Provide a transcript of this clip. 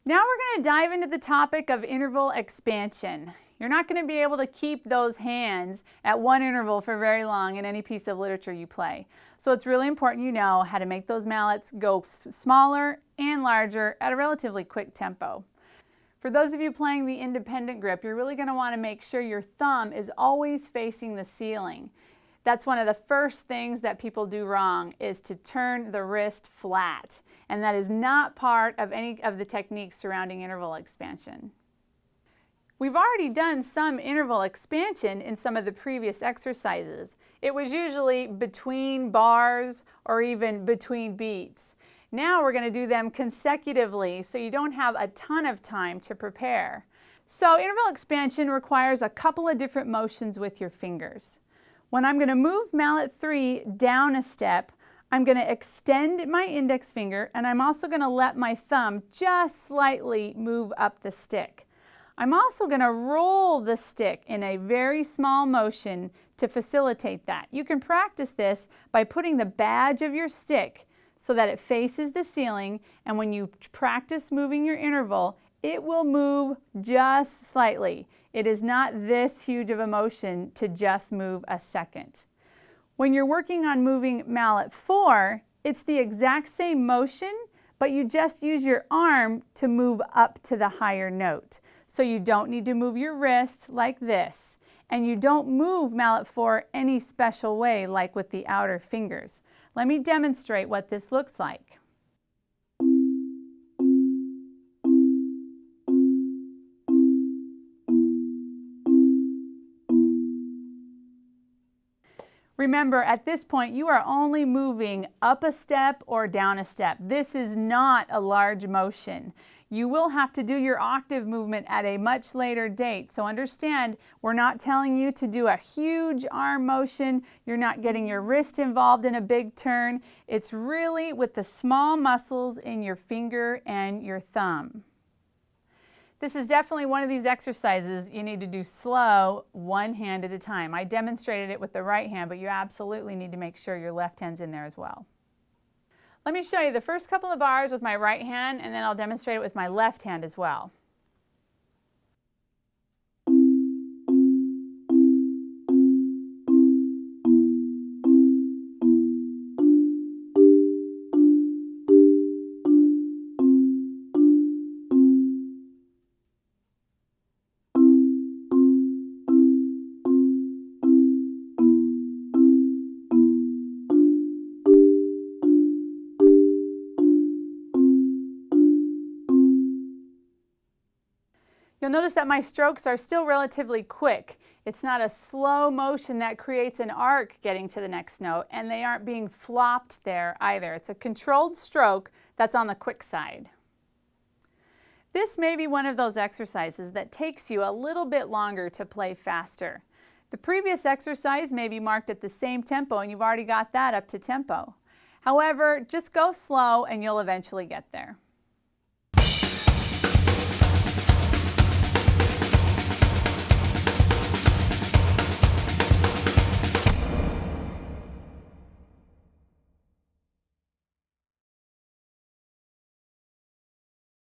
Now we're going to dive into the topic of interval expansion. You're not going to be able to keep those hands at one interval for very long in any piece of literature you play. So it's really important you know how to make those mallets go smaller and larger at a relatively quick tempo. For those of you playing the independent grip, you're really going to want to make sure your thumb is always facing the ceiling. That's one of the first things that people do wrong, is to turn the wrist flat. And that is not part of any of the techniques surrounding interval expansion. We've already done some interval expansion in some of the previous exercises. It was usually between bars or even between beats. Now we're going to do them consecutively so you don't have a ton of time to prepare. So interval expansion requires a couple of different motions with your fingers. When I'm going to move mallet 3 down a step, I'm going to extend my index finger, and I'm also going to let my thumb just slightly move up the stick. I'm also going to roll the stick in a very small motion to facilitate that. You can practice this by putting the badge of your stick so that it faces the ceiling, and when you practice moving your interval, it will move just slightly. It is not this huge of a motion to just move a second. When you're working on moving mallet 4, it's the exact same motion, but you just use your arm to move up to the higher note. So you don't need to move your wrist like this, and you don't move mallet 4 any special way like with the outer fingers. Let me demonstrate what this looks like. Remember, at this point, you are only moving up a step or down a step. This is not a large motion. You will have to do your octave movement at a much later date. So understand, we're not telling you to do a huge arm motion. You're not getting your wrist involved in a big turn. It's really with the small muscles in your finger and your thumb. This is definitely one of these exercises you need to do slow, one hand at a time. I demonstrated it with the right hand, but you absolutely need to make sure your left hand's in there as well. Let me show you the first couple of bars with my right hand, and then I'll demonstrate it with my left hand as well. You'll notice that my strokes are still relatively quick. It's not a slow motion that creates an arc getting to the next note, and they aren't being flopped there either. It's a controlled stroke that's on the quick side. This may be one of those exercises that takes you a little bit longer to play faster. The previous exercise may be marked at the same tempo, and you've already got that up to tempo. However, just go slow and you'll eventually get there.